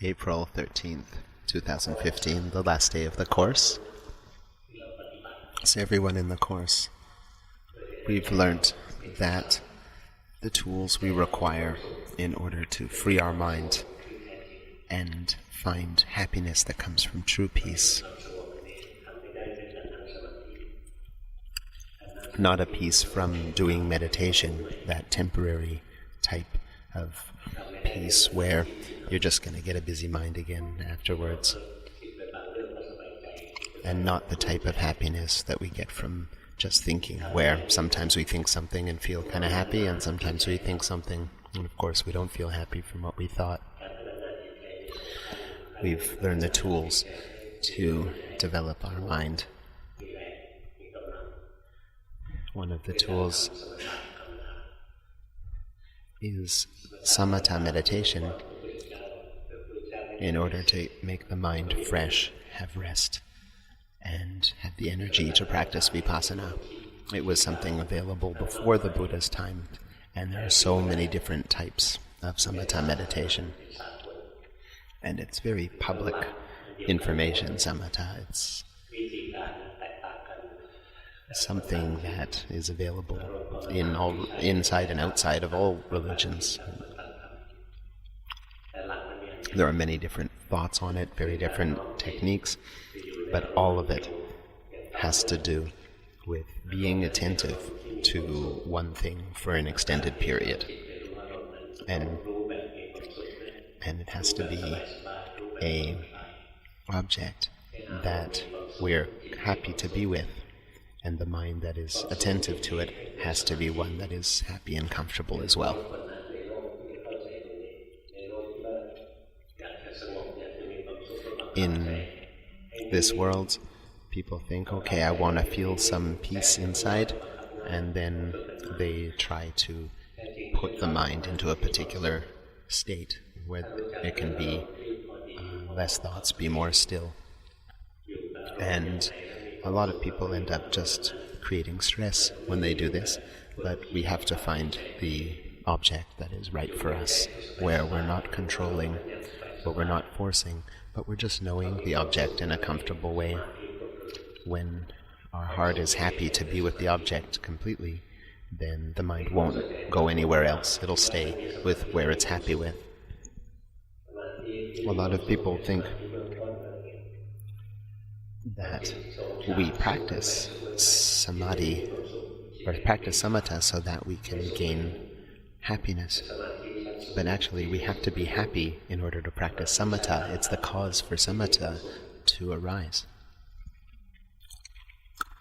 April 13th, 2015, the last day of the course. So everyone in the course, we've learned that the tools we require in order to free our mind and find happiness that comes from true peace, not a peace from doing meditation, that temporary type of peace where you're just going to get a busy mind again afterwards, and not the type of happiness that we get from just thinking, where sometimes we think something and feel kind of happy, and sometimes we think something and of course we don't feel happy from what we thought. We've learned the tools to develop our mind. One of the tools is samatha meditation, in order to make the mind fresh, have rest, and have the energy to practice Vipassana. It was something available before the Buddha's time, and there are so many different types of samatha meditation. And it's very public information, samatha. It's something that is available in all, inside and outside of all religions. There are many different thoughts on it, very different techniques, but all of it has to do with being attentive to one thing for an extended period. And it has to be an object that we're happy to be with, and the mind that is attentive to it has to be one that is happy and comfortable as well. In this world, people think, okay, I want to feel some peace inside, and then they try to put the mind into a particular state where it can be less thoughts, be more still. And a lot of people end up just creating stress when they do this, but we have to find the object that is right for us, where we're not controlling, but we're not forcing, but we're just knowing the object in a comfortable way. When our heart is happy to be with the object completely, then the mind won't go anywhere else. It'll stay with where it's happy with. A lot of people think that we practice samadhi or practice samatha so that we can gain happiness. But actually we have to be happy in order to practice samatha. It's the cause for samatha to arise.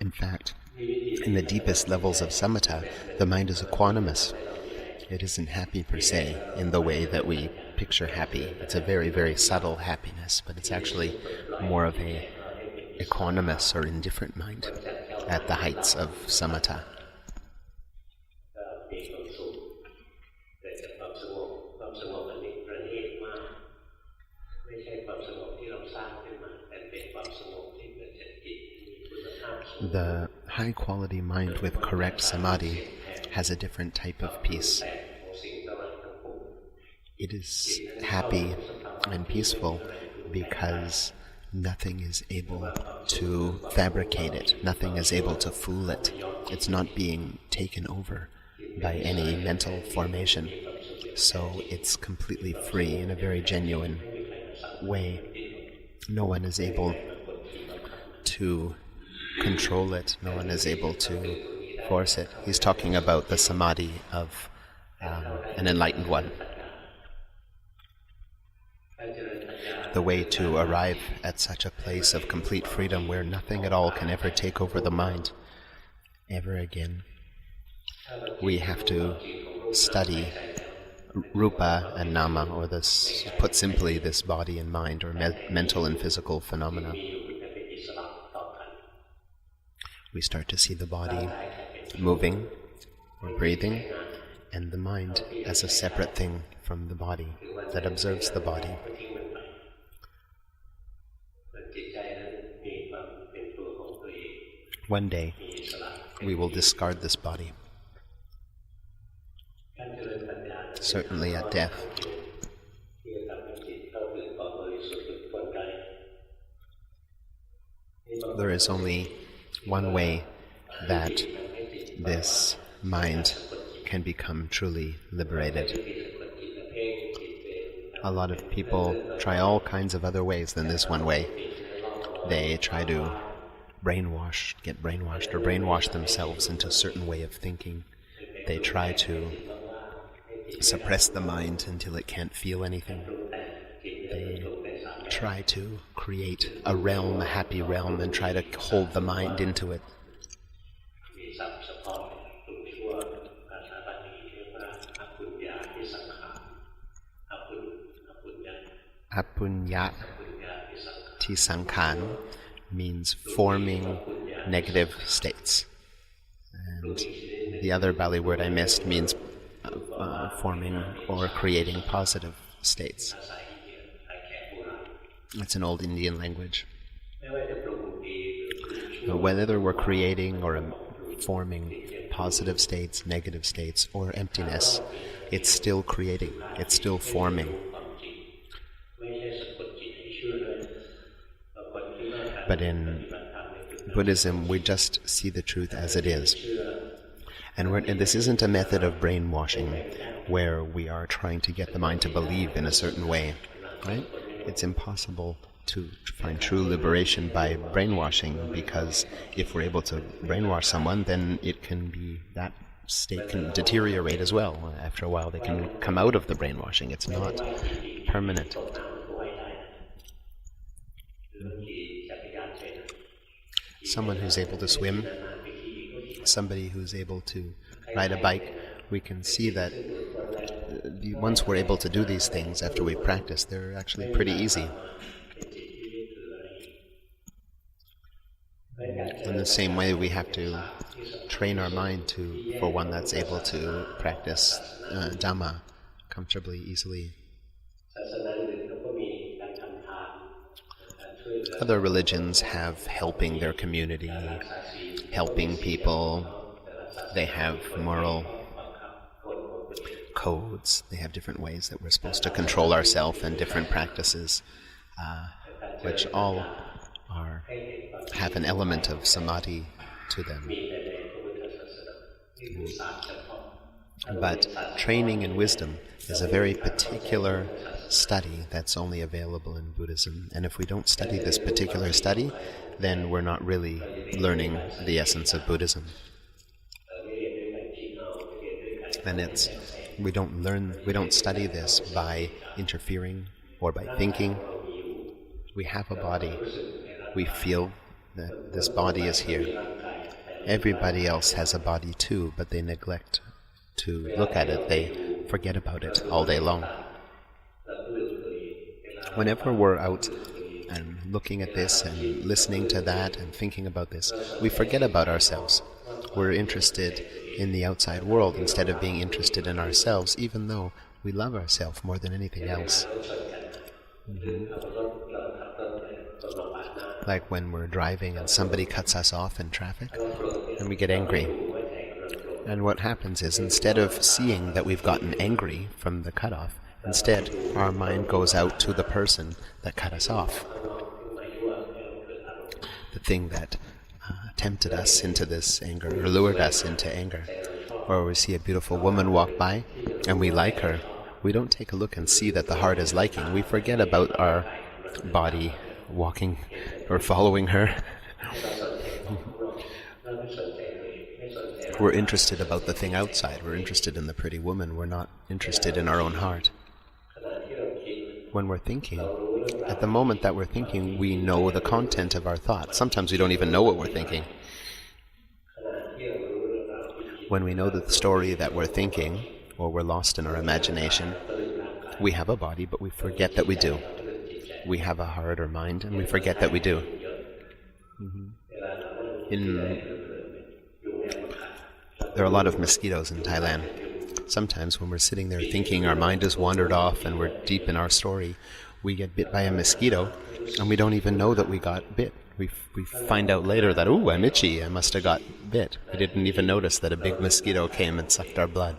In fact, in the deepest levels of samatha, the mind is equanimous. It isn't happy per se in the way that we picture happy. It's a very, very subtle happiness, but it's actually more of a equanimous or indifferent mind at the heights of samatha. The high-quality mind with correct samadhi has a different type of peace. It is happy and peaceful because nothing is able to fabricate it. Nothing is able to fool it. It's not being taken over by any mental formation. So it's completely free in a very genuine way. No one is able to control it. No one is able to force it. He's talking about the samadhi of an enlightened one. The way to arrive at such a place of complete freedom where nothing at all can ever take over the mind ever again. We have to study rupa and nama, or this, put simply, this body and mind, or mental and physical phenomena. We start to see the body moving or breathing, and the mind as a separate thing from the body that observes the body. One day, we will discard this body. Certainly at death. There is only one way that this mind can become truly liberated. A lot of people try all kinds of other ways than this one way. They try to get brainwashed or brainwash themselves into a certain way of thinking. They try to suppress the mind until it can't feel anything. They try to create a realm, a happy realm, and try to hold the mind into it. Apunya ti sankhan means forming negative states. And the other Bali word I missed means forming or creating positive states. It's an old Indian language. Whether we're creating or forming positive states, negative states, or emptiness, it's still creating, it's still forming. But in Buddhism, we just see the truth as it is. And this isn't a method of brainwashing where we are trying to get the mind to believe in a certain way, right? It's impossible to find true liberation by brainwashing, because if we're able to brainwash someone, then that state can deteriorate as well. After a while, they can come out of the brainwashing. It's not permanent. Someone who's able to swim, somebody who's able to ride a bike, we can see that once we're able to do these things after we practice, they're actually pretty easy. In the same way, we have to train our mind for one that's able to practice Dhamma comfortably, easily. Other religions have helping their community, helping people. They have moral codes. They have different ways that we're supposed to control ourselves, and different practices, which all have an element of samadhi to them. But training in wisdom is a very particular study that's only available in Buddhism. And if we don't study this particular study, then we're not really learning the essence of Buddhism. And we don't study this by interfering or by thinking. We have a body. We feel that this body is here. Everybody else has a body too, but they neglect to look at it. They forget about it all day long. Whenever we're out and looking at this and listening to that and thinking about this, we forget about ourselves. We're interested in the outside world instead of being interested in ourselves, even though we love ourselves more than anything else. Like when we're driving and somebody cuts us off in traffic, and we get angry. And what happens is, instead of seeing that we've gotten angry from the cutoff, instead our mind goes out to the person that cut us off. The thing that tempted us into this anger, or lured us into anger. Or we see a beautiful woman walk by, and we like her. We don't take a look and see that the heart is liking. We forget about our body walking or following her. We're interested about the thing outside. We're interested in the pretty woman. We're not interested in our own heart. When we're thinking, at the moment that we're thinking, we know the content of our thoughts. Sometimes we don't even know what we're thinking. When we know the story that we're thinking, or we're lost in our imagination, we have a body, but we forget that we do. We have a heart or mind, and we forget that we do. There are a lot of mosquitoes in Thailand. Sometimes when we're sitting there thinking, our mind has wandered off and we're deep in our story, we get bit by a mosquito, and we don't even know that we got bit. We find out later that, ooh, I'm itchy, I must have got bit. We didn't even notice that a big mosquito came and sucked our blood.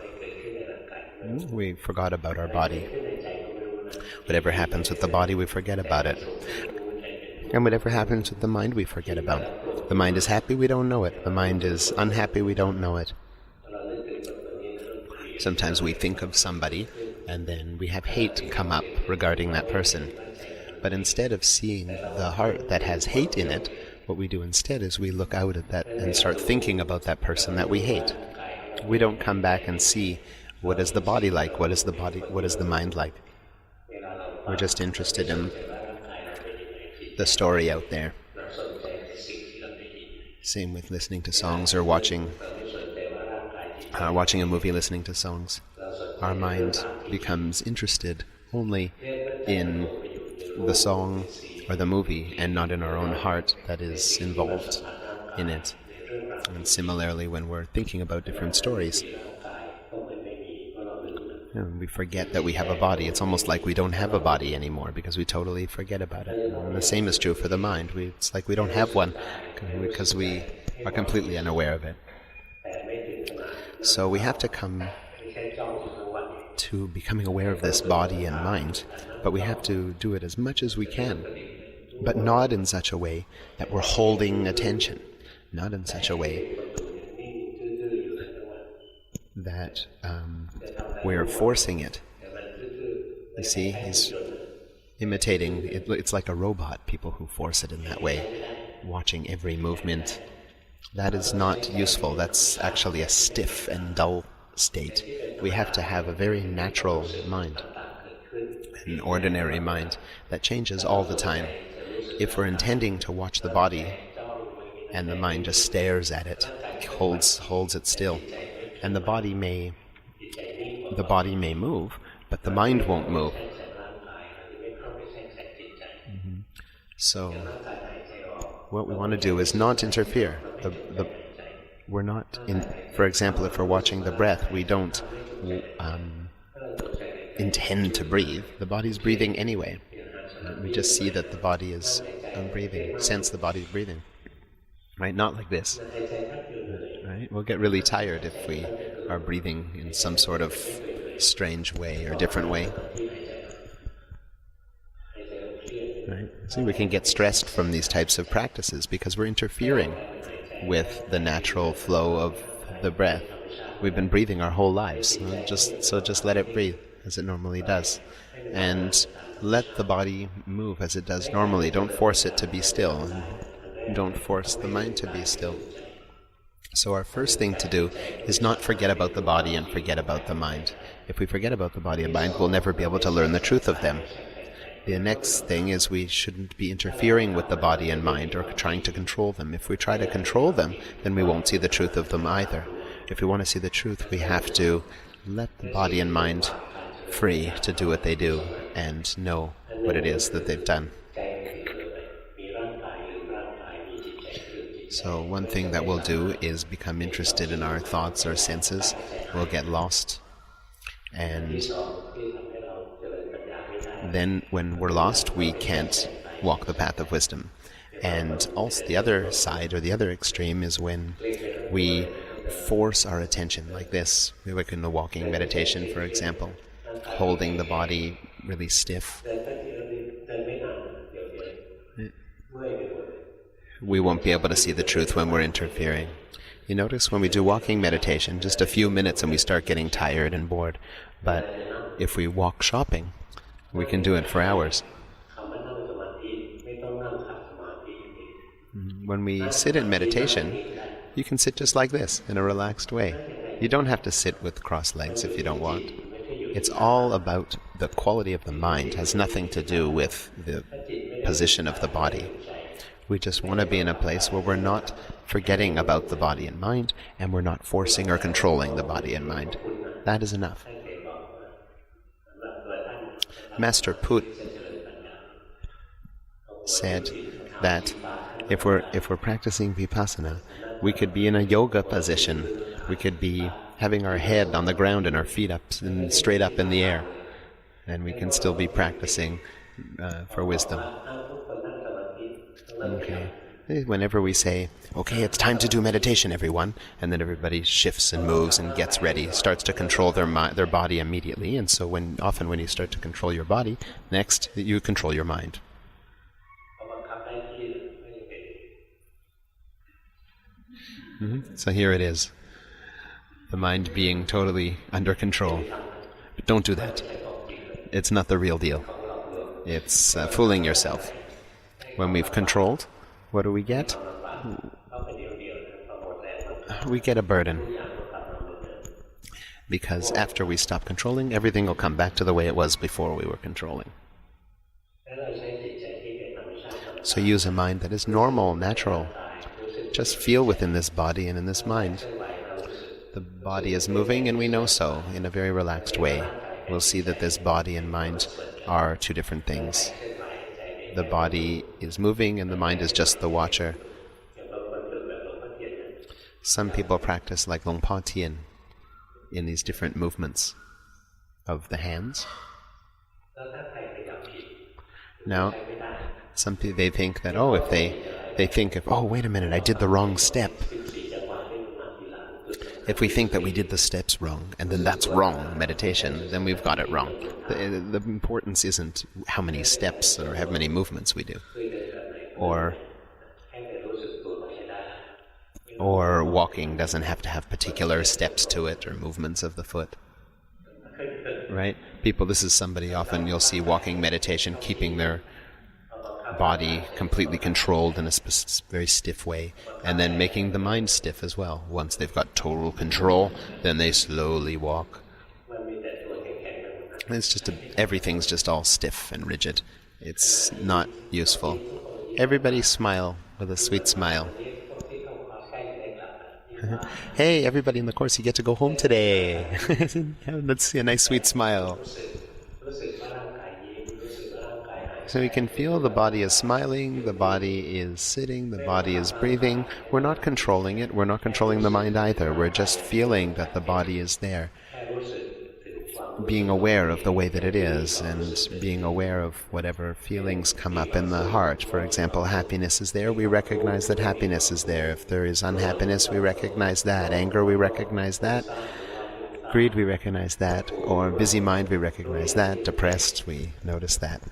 We forgot about our body. Whatever happens with the body, we forget about it. And whatever happens with the mind, we forget about. The mind is happy, we don't know it. The mind is unhappy, we don't know it. Sometimes we think of somebody, and then we have hate come up regarding that person. But instead of seeing the heart that has hate in it, what we do instead is we look out at that and start thinking about that person that we hate. We don't come back and see, what is the body like? What is the mind like? We're just interested in the story out there. Same with listening to songs or watching a movie, listening to songs. Our mind becomes interested only in the song or the movie and not in our own heart that is involved in it. And similarly, when we're thinking about different stories, we forget that we have a body. It's almost like we don't have a body anymore because we totally forget about it. And the same is true for the mind. It's like we don't have one because we are completely unaware of it. So we have to come to becoming aware of this body and mind, but we have to do it as much as we can, but not in such a way that we're holding attention, not in such a way that we're forcing it. You see, he's imitating, it's like a robot, people who force it in that way, watching every movement. That is not useful. That's actually a stiff and dull state. We have to have a very natural mind, an ordinary mind that changes all the time. If we're intending to watch the body and the mind just stares at it, holds it still, and the body may move, but the mind won't move. So what we want to do is not interfere. We're not in. For example, if we're watching the breath, we don't intend to breathe. The body's breathing anyway. We just see that the body is breathing. Sense the body's breathing. Right? Not like this. Right? We'll get really tired if we are breathing in some sort of strange way or different way. Right? See, we can get stressed from these types of practices because we're interfering with the natural flow of the breath. We've been breathing our whole lives, just let it breathe as it normally does, and let the body move as it does normally. Don't force it to be still. Don't force the mind to be still. So our first thing to do is not forget about the body and forget about the mind. If we forget about the body and mind, we'll never be able to learn the truth of them. The next thing is we shouldn't be interfering with the body and mind or trying to control them. If we try to control them, then we won't see the truth of them either. If we want to see the truth, we have to let the body and mind free to do what they do and know what it is that they've done. So one thing that we'll do is become interested in our thoughts or senses. We'll get lost. And then when we're lost, we can't walk the path of wisdom. And also the other side, or the other extreme, is when we force our attention like this. We work in the walking meditation, for example, holding the body really stiff. We won't be able to see the truth when we're interfering. You notice when we do walking meditation, just a few minutes and we start getting tired and bored. But if we walk shopping, we can do it for hours. When we sit in meditation, you can sit just like this, in a relaxed way. You don't have to sit with crossed legs if you don't want. It's all about the quality of the mind. It has nothing to do with the position of the body. We just want to be in a place where we're not forgetting about the body and mind, and we're not forcing or controlling the body and mind. That is enough. Master Put said that if we're practicing Vipassana, we could be in a yoga position. We could be having our head on the ground and our feet up and straight up in the air, and we can still be practicing for wisdom. Okay. Whenever we say, okay, it's time to do meditation, everyone, and then everybody shifts and moves and gets ready, starts to control their body immediately. And so often when you start to control your body, next you control your mind. So here it is. The mind being totally under control. But don't do that. It's not the real deal. It's fooling yourself. When we've controlled, what do we get? We get a burden. Because after we stop controlling, everything will come back to the way it was before we were controlling. So use a mind that is normal, natural. Just feel within this body and in this mind. The body is moving, and we know so, in a very relaxed way. We'll see that this body and mind are two different things. The body is moving, and the mind is just the watcher. Some people practice like Lung Pa Tien in these different movements of the hands. Now, some people, they think that, wait a minute, I did the wrong step. If we think that we did the steps wrong, and then that's wrong meditation, then we've got it wrong. The importance isn't how many steps or how many movements we do. Or walking doesn't have to have particular steps to it or movements of the foot. Right? This is somebody often you'll see walking meditation, keeping their body completely controlled in a very stiff way, and then making the mind stiff as well. Once they've got total control, then they slowly walk. It's just everything's just all stiff and rigid. It's not useful. Everybody smile with a sweet smile. Hey, everybody in the course, you get to go home today. Let's see a nice sweet smile. So we can feel the body is smiling, the body is sitting, the body is breathing. We're not controlling it. We're not controlling the mind either. We're just feeling that the body is there. Being aware of the way that it is, and being aware of whatever feelings come up in the heart. For example, happiness is there, we recognize that happiness is there. If there is unhappiness, we recognize that. Anger, we recognize that. Greed, we recognize that. Or busy mind, we recognize that. Depressed, we notice that.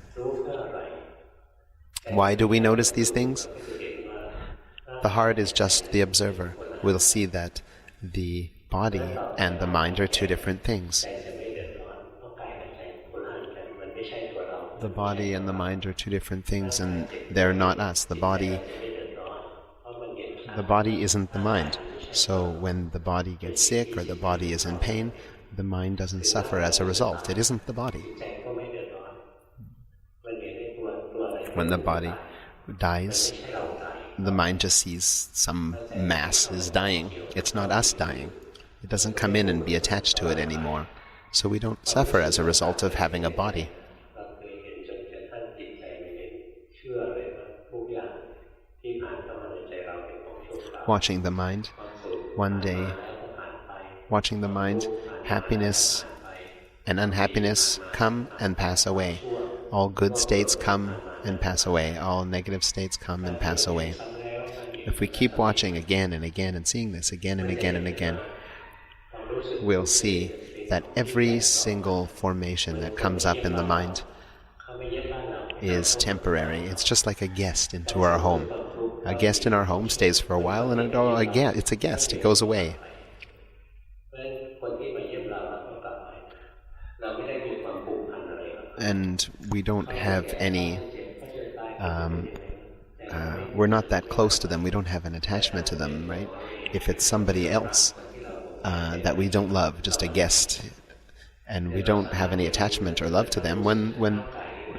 Why do we notice these things? The heart is just the observer. We'll see that the body and the mind are two different things. The body and the mind are two different things, and they're not us. The body isn't the mind. So when the body gets sick or the body is in pain, the mind doesn't suffer as a result. It isn't the body. When the body dies, the mind just sees some mass is dying. It's not us dying. It doesn't come in and be attached to it anymore. So we don't suffer as a result of having a body. Watching the mind, one day, watching the mind, happiness and unhappiness come and pass away. All good states come and pass away. All negative states come and pass away. If we keep watching again and again and seeing this again and again and again, we'll see that every single formation that comes up in the mind is temporary. It's just like a guest into our home. A guest in our home stays for a while, and it's a guest. It goes away. And we don't have any, we're not that close to them. We don't have an attachment to them, right? If it's somebody else that we don't love, just a guest, and we don't have any attachment or love to them,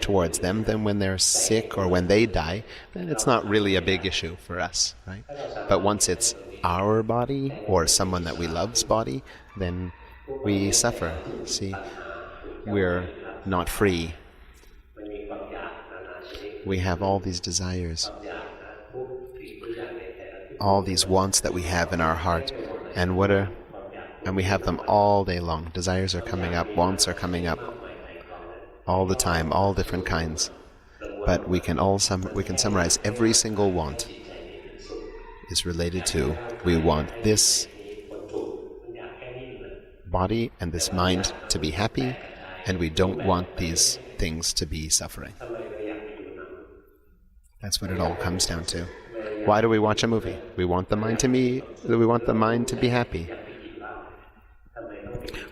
towards them, then when they're sick or when they die, then it's not really a big issue for us, right? But once it's our body or someone that we love's body, then we suffer. See, we're not free. We have all these desires, all these wants that we have in our heart, and we have them all day long. Desires are coming up, wants are coming up all the time, all different kinds. But we can summarize every single want is related to, we want this body and this mind to be happy, and we don't want these things to be suffering. That's what it all comes down to. Why do we watch a movie? We want the mind to be happy.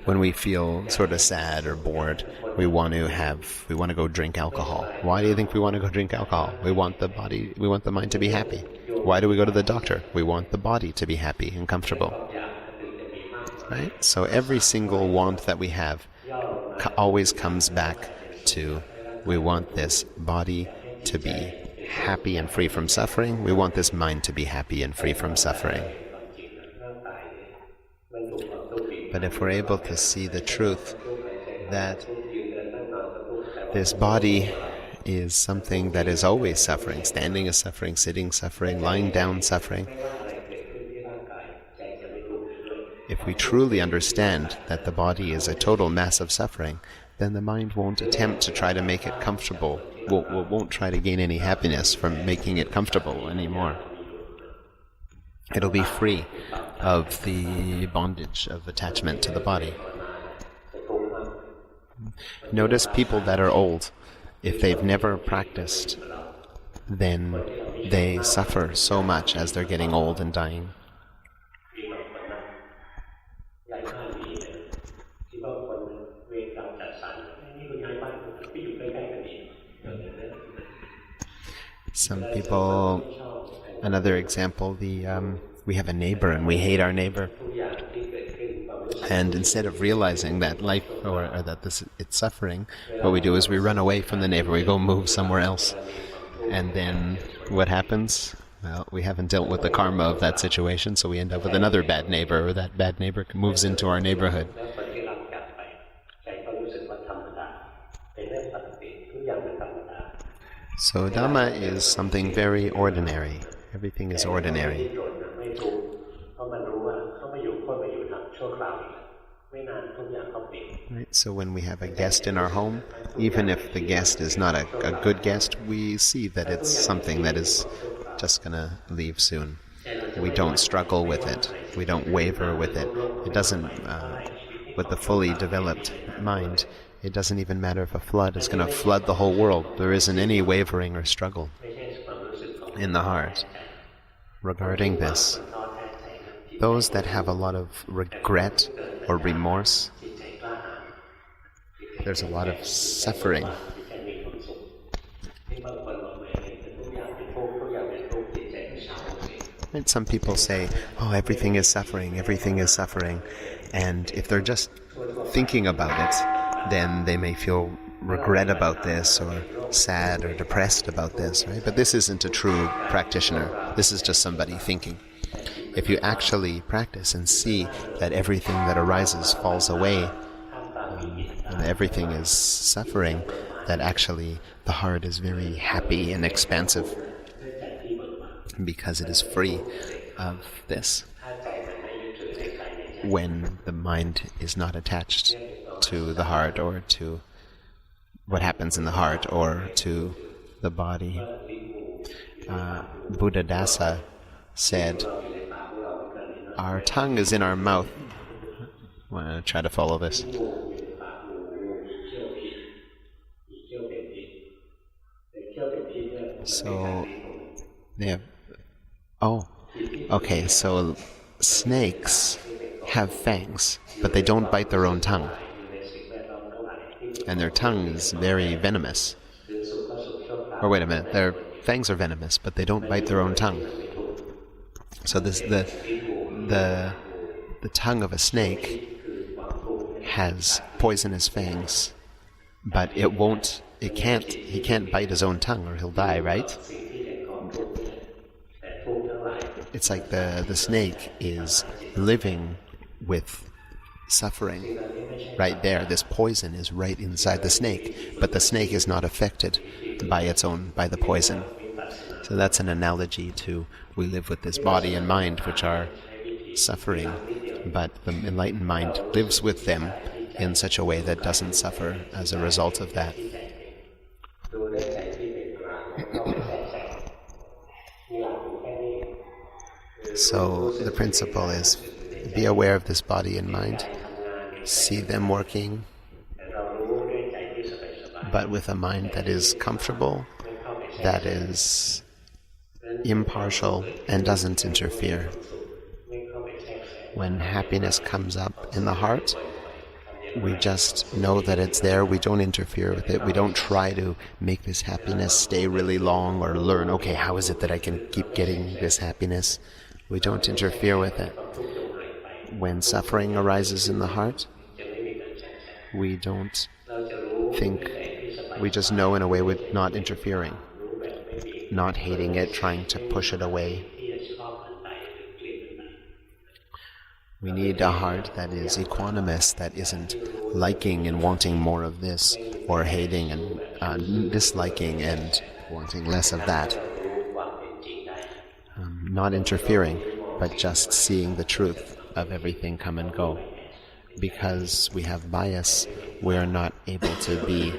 When we feel sort of sad or bored, we want to go drink alcohol. Why do you think we want to go drink alcohol? We want the mind to be happy. Why do we go to the doctor? We want the body to be happy and comfortable. Right? So every single want that we have always comes back to, we want this body to be happy and free from suffering. We want this mind to be happy and free from suffering. But if we're able to see the truth that this body is something that is always suffering, standing is suffering, sitting suffering, lying down suffering, if we truly understand that the body is a total mass of suffering, then the mind won't attempt to try to make it comfortable, won't try to gain any happiness from making it comfortable anymore. It'll be free of the bondage of attachment to the body. Notice people that are old. If they've never practiced, then they suffer so much as they're getting old and dying. Some people, another example, we have a neighbor and we hate our neighbor. And instead of realizing that life, or that it's suffering, what we do is we run away from the neighbor, we go move somewhere else. And then what happens? Well, we haven't dealt with the karma of that situation, so we end up with another bad neighbor, or that bad neighbor moves into our neighborhood. So Dhamma is something very ordinary. Everything is ordinary. Right, so when we have a guest in our home, even if the guest is not a good guest, we see that it's something that is just going to leave soon. We don't struggle with it. We don't waver with it. It doesn't, with the fully developed mind, it doesn't even matter if a flood is going to flood the whole world. There isn't any wavering or struggle in the heart regarding this. Those that have a lot of regret or remorse, there's a lot of suffering. And some people say, oh, everything is suffering, and if they're just thinking about it, then they may feel regret about this, or sad or depressed about this, right? But this isn't a true practitioner. This is just somebody thinking. If you actually practice and see that everything that arises falls away, and everything is suffering, that actually the heart is very happy and expansive because it is free of this. When the mind is not attached to the heart, or to what happens in the heart, or to the body. Buddhadasa said, our tongue is in our mouth. I want to try to follow this. So, so snakes have fangs, but they don't bite their own tongue. And their tongue is very venomous. Or wait a minute, their fangs are venomous, but they don't bite their own tongue. So the tongue of a snake has poisonous fangs, but he can't bite his own tongue or he'll die, right? It's like the snake is living with suffering right there. This poison is right inside the snake, but the snake is not affected by the poison. So that's an analogy to, we live with this body and mind which are suffering, but the enlightened mind lives with them in such a way that doesn't suffer as a result of that. So the principle is, be aware of this body and mind, see them working, but with a mind that is comfortable, that is impartial and doesn't interfere. When happiness comes up in the heart, we just know that it's there. We don't interfere with it. We don't try to make this happiness stay really long or learn, okay, how is it that I can keep getting this happiness? We don't interfere with it. When suffering arises in the heart, we don't think, we just know in a way with not interfering, not hating it, trying to push it away. We need a heart that is equanimous, that isn't liking and wanting more of this, or hating and disliking and wanting less of that. Not interfering, but just seeing the truth of everything come and go. Because we have bias, we are not able to be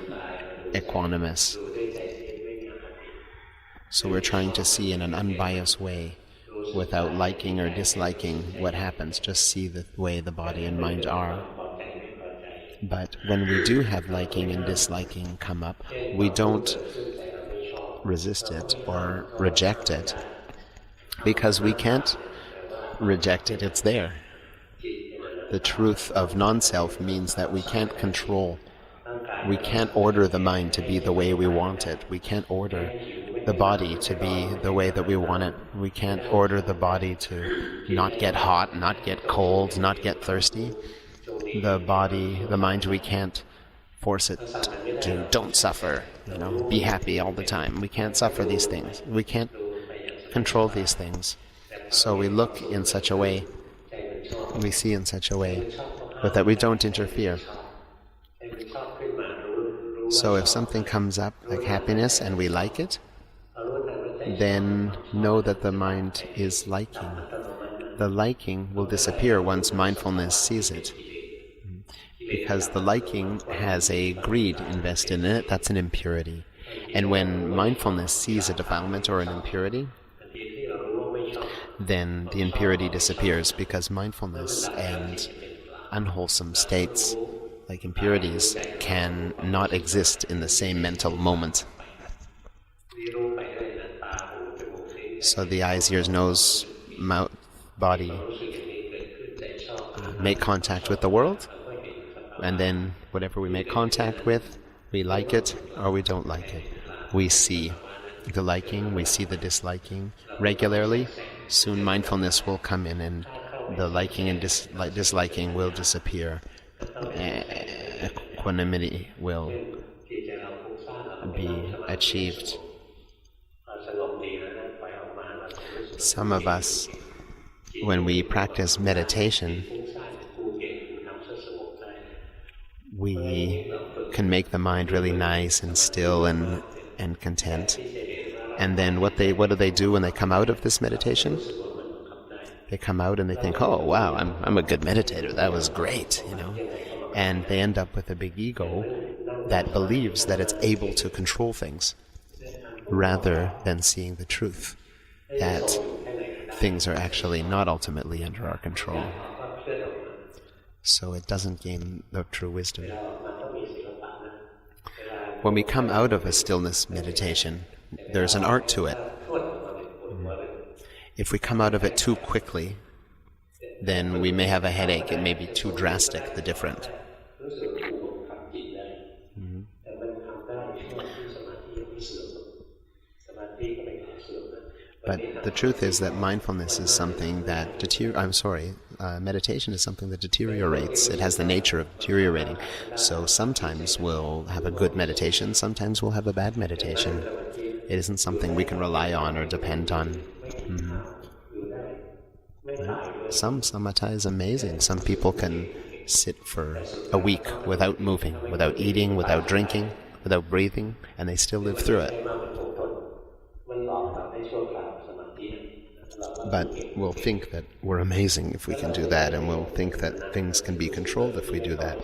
equanimous. So we're trying to see in an unbiased way, without liking or disliking what happens, just see the way the body and mind are. But when we do have liking and disliking come up, we don't resist it or reject it, because we can't reject it, it's there. The truth of non-self means that we can't control, we can't order the mind to be the way we want it, we can't order the body to be the way that we want it. We can't order the body to not get hot, not get cold, not get thirsty. The body, the mind, we can't force it to don't suffer, be happy all the time. We can't suffer these things. We can't control these things. So we look in such a way, we see in such a way, but that we don't interfere. So if something comes up like happiness and we like it, then know that the mind is liking. The liking will disappear once mindfulness sees it. Because the liking has a greed invested in it, that's an impurity. And when mindfulness sees a defilement or an impurity, then the impurity disappears, because mindfulness and unwholesome states, like impurities, can not exist in the same mental moment. So the eyes, ears, nose, mouth, body make contact with the world, and then whatever we make contact with, we like it or we don't like it. We see the liking, we see the disliking regularly. Soon mindfulness will come in and the liking and disliking will disappear. Equanimity will be achieved. Some of us, when we practice meditation, we can make the mind really nice and still and content. And then what do they do when they come out of this meditation? They come out and they think, oh wow, I'm a good meditator, that was great, And they end up with a big ego that believes that it's able to control things, rather than seeing the truth, that things are actually not ultimately under our control. So it doesn't gain the true wisdom. When we come out of a stillness meditation, there's an art to it. If we come out of it too quickly, then we may have a headache. It may be too drastic, the different. But the truth is that mindfulness is something that meditation is something that deteriorates. It has the nature of deteriorating. So sometimes we'll have a good meditation, sometimes we'll have a bad meditation. It isn't something we can rely on or depend on. Some samatha is amazing. Some people can sit for a week without moving, without eating, without drinking, without breathing, and they still live through it. But we'll think that we're amazing if we can do that, and we'll think that things can be controlled if we do that.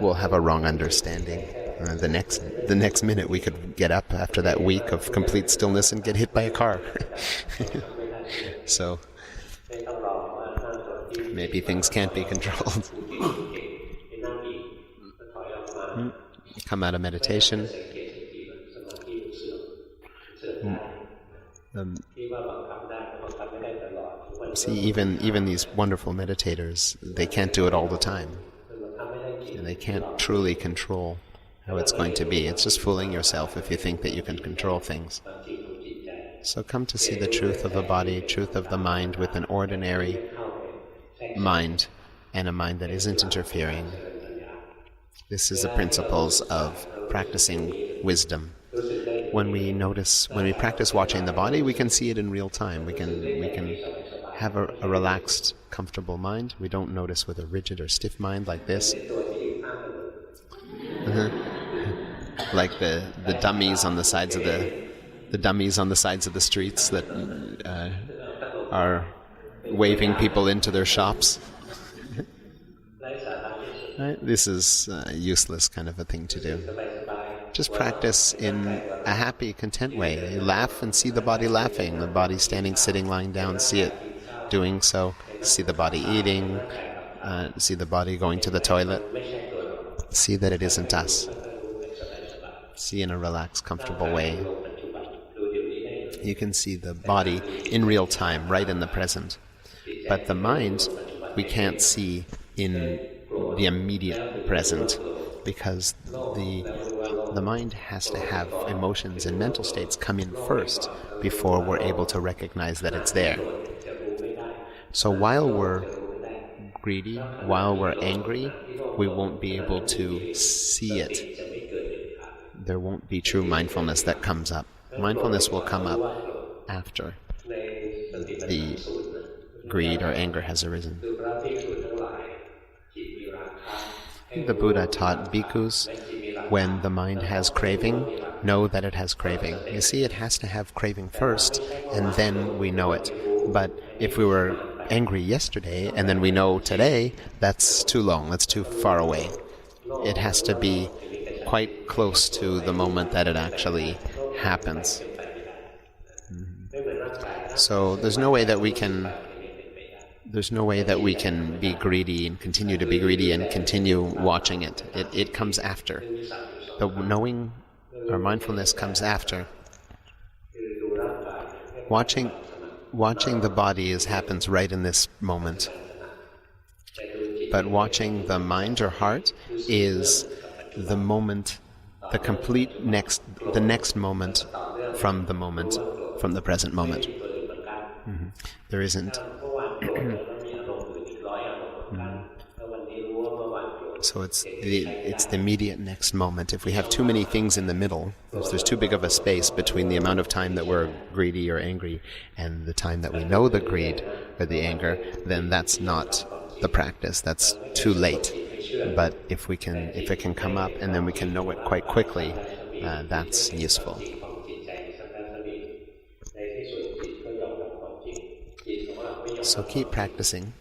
We'll have a wrong understanding. The next minute we could get up after that week of complete stillness and get hit by a car. So maybe things can't be controlled. Come out of meditation. See, even these wonderful meditators, they can't do it all the time. And they can't truly control how it's going to be. It's just fooling yourself if you think that you can control things. So come to see the truth of the body, truth of the mind with an ordinary mind, and a mind that isn't interfering. This is the principles of practicing wisdom. When we practice watching the body, we can see it in real time. We can have a relaxed, comfortable mind. We don't notice with a rigid or stiff mind like this. Like the dummies on the sides of the streets that are waving people into their shops. Right? This is a useless kind of a thing to do. Just practice in a happy, content way. You laugh and see the body laughing, the body standing, sitting, lying down, see it doing so. See the body eating, see the body going to the toilet. See that it isn't us. See in a relaxed, comfortable way. You can see the body in real time, right in the present. But the mind, we can't see in the immediate present, because the mind has to have emotions and mental states come in first before we're able to recognize that it's there. So while we're greedy, while we're angry, we won't be able to see it. There won't be true mindfulness that comes up. Mindfulness will come up after the greed or anger has arisen. The Buddha taught bhikkhus, when the mind has craving, know that it has craving. You see, it has to have craving first, and then we know it. But if we were angry yesterday, and then we know today, that's too long, that's too far away. It has to be quite close to the moment that it actually happens. So there's no way that we can be greedy and continue to be greedy and continue watching it. It comes after. The knowing or mindfulness comes after. Watching the body happens right in this moment. But watching the mind or heart is the moment, the next moment from the present moment. There isn't. So it's the immediate next moment. If we have too many things in the middle, if there's too big of a space between the amount of time that we're greedy or angry and the time that we know the greed or the anger, then that's not the practice. That's too late. But if it can come up and then we can know it quite quickly, that's useful. So keep practicing,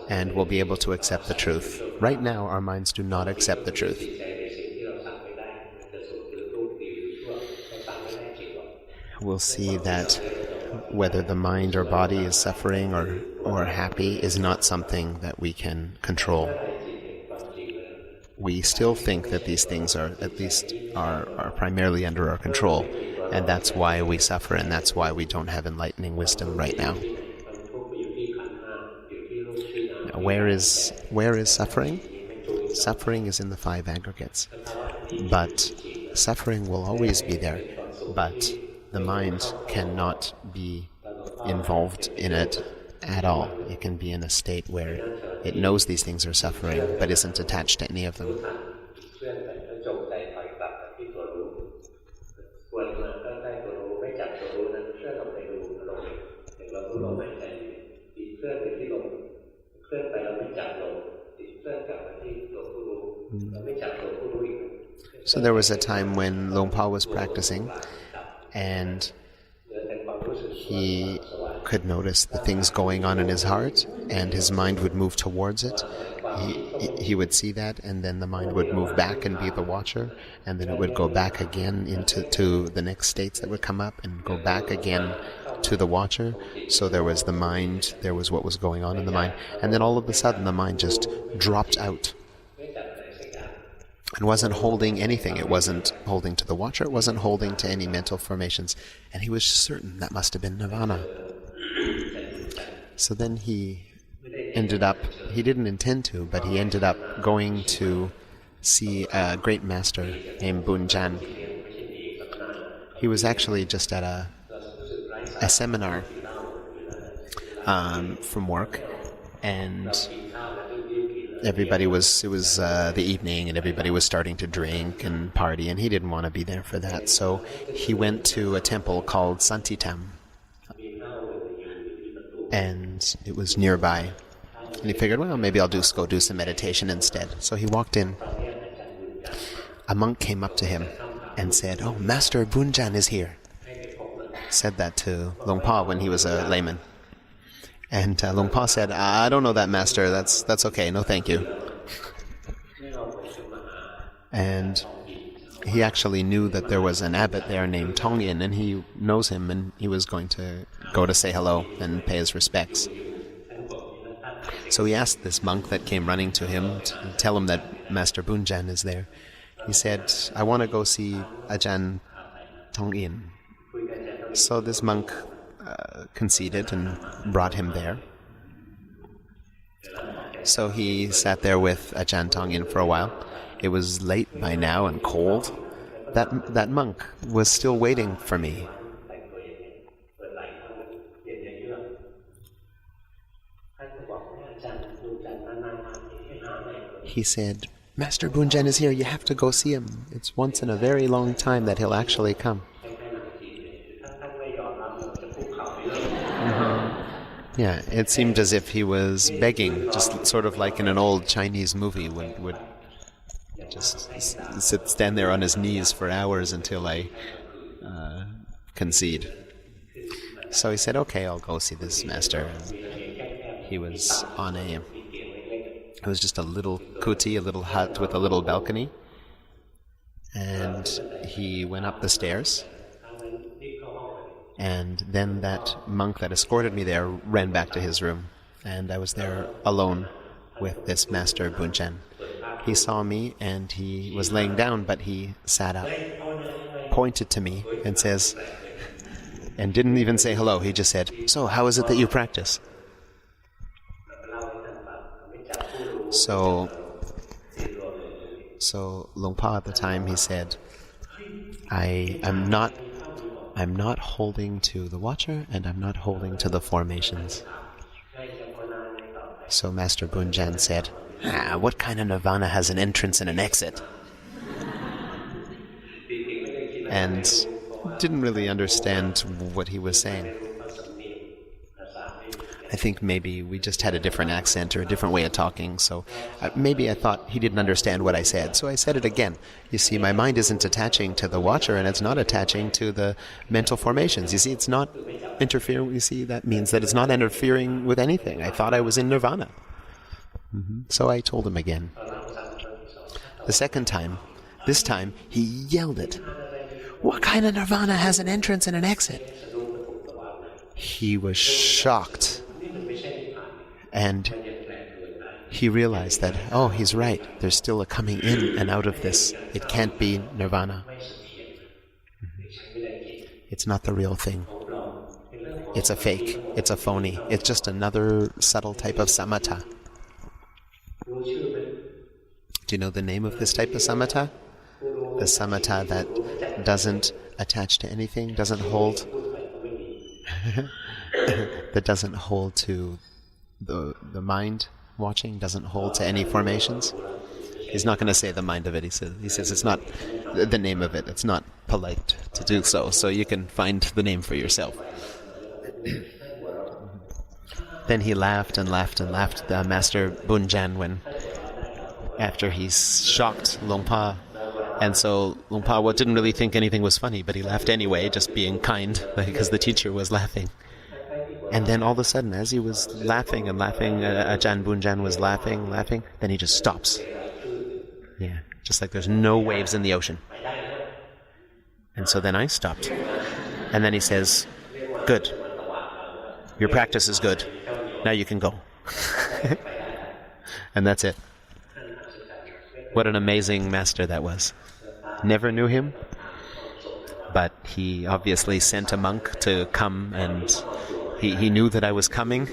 and we'll be able to accept the truth. Right now, our minds do not accept the truth. We'll see that whether the mind or body is suffering or happy is not something that we can control. We still think that these things are primarily under our control. And that's why we suffer, and that's why we don't have enlightening wisdom right now. Now, where is suffering? Suffering is in the 5 aggregates. But suffering will always be there. But the mind cannot be involved in it at all. It can be in a state where it knows these things are suffering, but isn't attached to any of them. So there was a time when Luang Por was practicing, and he could notice the things going on in his heart, and his mind would move towards it. He would see that, and then the mind would move back and be the watcher, and then it would go back again into the next states that would come up, and go back again to the watcher. So there was the mind, there was what was going on in the mind, and then all of a sudden the mind just dropped out. and wasn't holding anything. It wasn't holding to the watcher. It wasn't holding to any mental formations. And he was certain that must have been nirvana. So then he didn't intend to, but he ended up going to see a great master named Bunjan. He was actually just at a seminar from work, and it was the evening, and everybody was starting to drink and party, and he didn't want to be there for that. So he went to a temple called Santidham, and it was nearby. And he figured, well, maybe I'll just go do some meditation instead. So he walked in. A monk came up to him and said, "Oh, Master Bunjan is here." Said that to Luang Pa when he was a layman. And Luang Pa said, "I don't know that, Master. That's okay. No, thank you." And he actually knew that there was an abbot there named Tong Yin, and he knows him, and he was going to go to say hello and pay his respects. So he asked this monk that came running to him to tell him that Master Bunjan is there. He said, "I want to go see Ajahn Tong Yin." So this monk conceded and brought him there. So he sat there with Ajahn Tong Yin for a while. It was late by now and cold. That monk was still waiting for me. He said, "Master Bunjan is here. You have to go see him. It's once in a very long time that he'll actually come." Yeah, it seemed as if he was begging, just sort of like in an old Chinese movie, would just stand there on his knees for hours until I concede. So he said, "Okay, I'll go see this master." And he was it was just a little kuti, a little hut with a little balcony. And he went up the stairs. And then that monk that escorted me there ran back to his room. And I was there alone with this Master Bunjan. He saw me and he was laying down, but he sat up, pointed to me and says, and didn't even say hello, he just said, "So, how is it that you practice?" So Luang Pa at the time, he said, I'm not holding to the watcher, and I'm not holding to the formations. So Master Bunjan said, "What kind of nirvana has an entrance and an exit?" And didn't really understand what he was saying. I think maybe we just had a different accent or a different way of talking, so maybe I thought he didn't understand what I said, so I said it again. You see, my mind isn't attaching to the watcher, and it's not attaching to the mental formations. You see, it's not interfering. You see, that means that it's not interfering with anything. I thought I was in nirvana. So I told him again. The second time, this time, he yelled it. "What kind of nirvana has an entrance and an exit?" He was shocked. And he realized that, oh, he's right. There's still a coming in and out of this. It can't be nirvana. It's not the real thing. It's a fake. It's a phony. It's just another subtle type of samatha. Do you know the name of this type of samatha? The samatha that doesn't attach to anything, doesn't hold, that doesn't hold to the mind watching, doesn't hold to any formations. He's not going to say the mind of it. He says it's not the name of it. It's not polite to do so. So you can find the name for yourself. Then he laughed and laughed and laughed, the Master Bunjan, after he shocked Luang Pa. And so Luang Pa didn't really think anything was funny, but he laughed anyway, just being kind, because the teacher was laughing. And then all of a sudden, as he was laughing and laughing, Ajahn Bunjan was laughing, then he just stops. Yeah, just like there's no waves in the ocean. And so then I stopped. And then he says, "Good. Your practice is good. Now you can go." And that's it. What an amazing master that was. Never knew him, but he obviously sent a monk to come, and he knew that I was coming,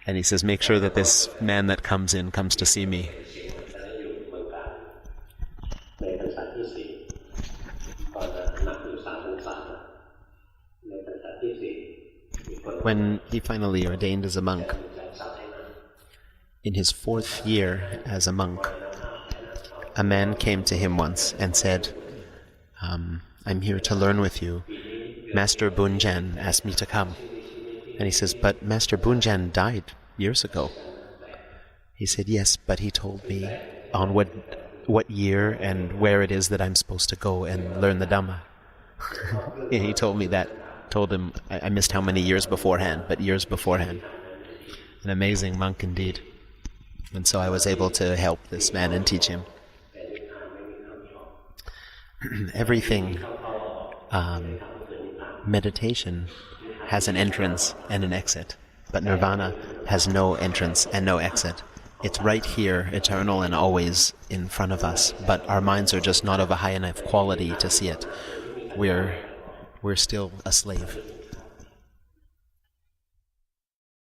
and he says, make sure that this man that comes in comes to see me. When he finally ordained as a monk, in his 4th year as a monk, a man came to him once and said, I'm here to learn with you. Master Bunjan asked me to come. And he says, but Master Bunjan died years ago. He said, yes, but he told me on what year and where it is that I'm supposed to go and learn the Dhamma. And he told me that. Told him, I missed how many years beforehand, but years beforehand. An amazing monk indeed. And so I was able to help this man and teach him. Everything, meditation has an entrance and an exit, but nirvana has no entrance and no exit. It's right here, eternal and always in front of us, but our minds are just not of a high enough quality to see it. We're still a slave.